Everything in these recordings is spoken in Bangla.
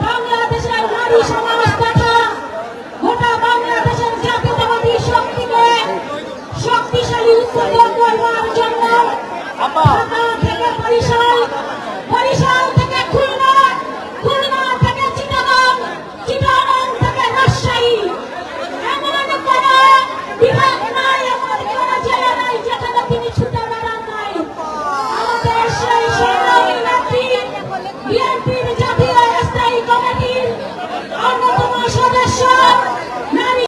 বাংলাদেশের নারী সমাজ তথা গোটা বাংলাদেশের জাতীয়তাবাদী শক্তিকে শক্তিশালী উত্তোলন করবার জন্য ঢাকা থেকে বরিশাল, বরিশাল থেকে খুলনা, খুলনা থেকে চিটাগাং, চিটাগাং থেকে রাজশাহী, এমন কোন বিভাগ নাই, এমন কোন জেলা নাই যেখানে তিনি ছুটে বেড়ান নাই। আমাদের সেই সেনানী নেত্রী বিএনপির জাতীয় স্থায়ী কমিটির অন্যতম সদস্য নারী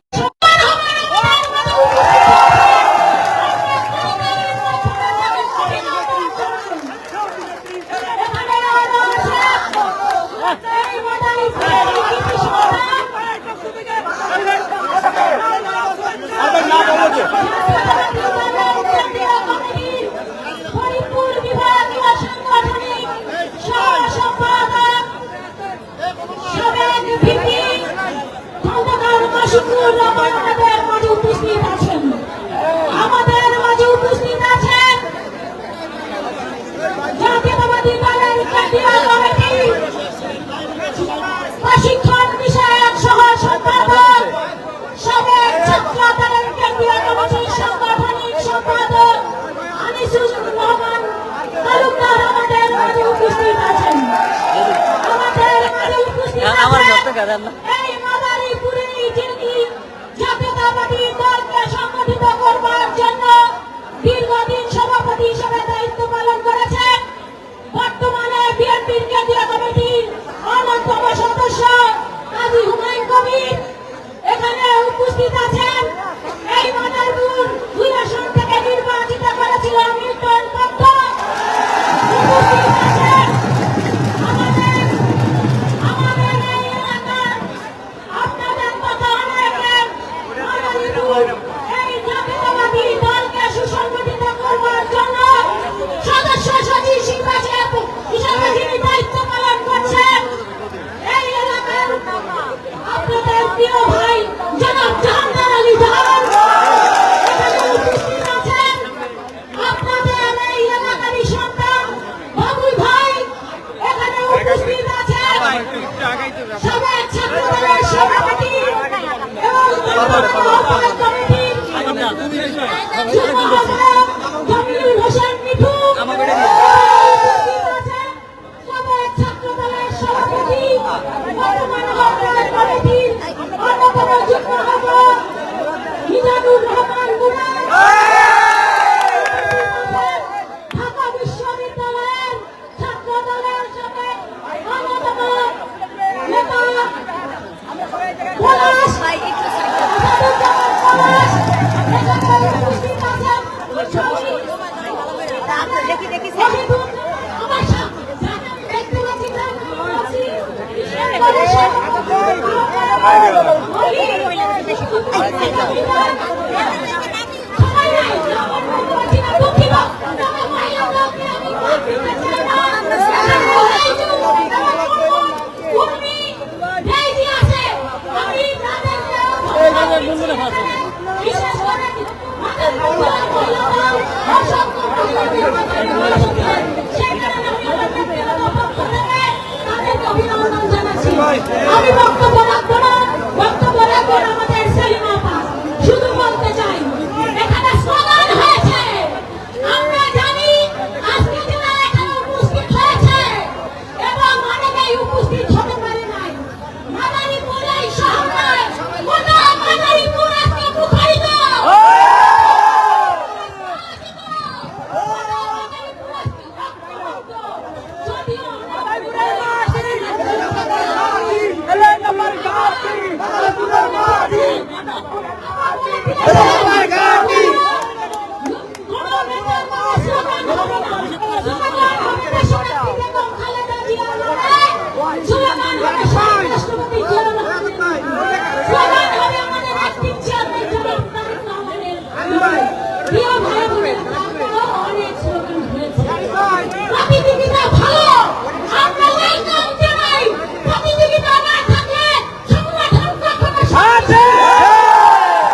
আমাদের মাঝে উপস্থিত আছেন জাতীয়তাবাদী দলের কেন্দ্রীয় কমিটি প্রশিক্ষণ বিষয়ক সহ সম্পাদক, সাবেক ছাত্র দলের কেন্দ্রীয় কমিটির সাংগঠনিক সম্পাদক আনিসুর রহমান তালুকদার আমাদের মাঝে উপস্থিত আছেন। আমাদের মাঝে উপস্থিত আছেন এই মাদারীপুরের যিনি জাতীয়তাবাদী সংগঠিত করবার জন্য দীর্ঘদিন সভাপতি হিসেবে দায়িত্ব পালন করেছেন। বর্তমানে বিএনপির কেন্দ্রীয় কমিটির অন্যতম সদস্য কাজী হুমায়ুন কবির এখানে উপস্থিত আছেন। এই মাদারপুর 2 আসন থেকে নির্বাচিত করেছিল মিল্টন পক্ষ উপস্থিত আছেন। আমাদের এই এলাকার আপনাদের মতো অনেকের মাদারপুর এই জাতীয়তাবাদী দলকে সুসংগঠিত করবার জন্য সদস্য সচিব হিসেবে যিনি দায়িত্ব পালন করছেন, এই এলাকার আপনাদের প্রিয় ভাই জনাব জাহাঙ্গীর আলী জাহান এখানে উপস্থিত আছেন। আপনাদের এই এলাকারই সন্তান বাবুল ভাই এখানে উপস্থিত আছেন। সাবেক ছাত্রদলের সভাপতি এবং আহ্বায়ক কমিটির জমিরুল হোসেন মিঠু উপস্থিত আছেন। সাবেক ছাত্রদলের সভাপতি বর্তমান আহ্বায়ক কমিটির অন্যতম যুগ্ম আহ্বায়ক মিজানুর রহমান মুন্না ঢাকা বিশ্ববিদ্যালয়ের ছাত্রদলের সাবেক অন্যতম নেতা পলাশ পলাশ এখানে উপস্থিত আছেন। শহীদুল আমার দেখতে পাচ্ছি বিশেষ করে আমি বক্তব্য রাখবো না। বক্তব্য রাখবেন আমাদের সেলিমা আপা। শুধু বলতে চাই এখানে স্লোগান হয়েছে, আমরা জানি আজকে যারা এখানে উপস্থিত হয়েছে এবং অনেকেই উপস্থিত হতে পারে নাই, মাদারীপুর এই শহর নয়, গোটা মাদারীপুর আজকে মুখরিত। যদিও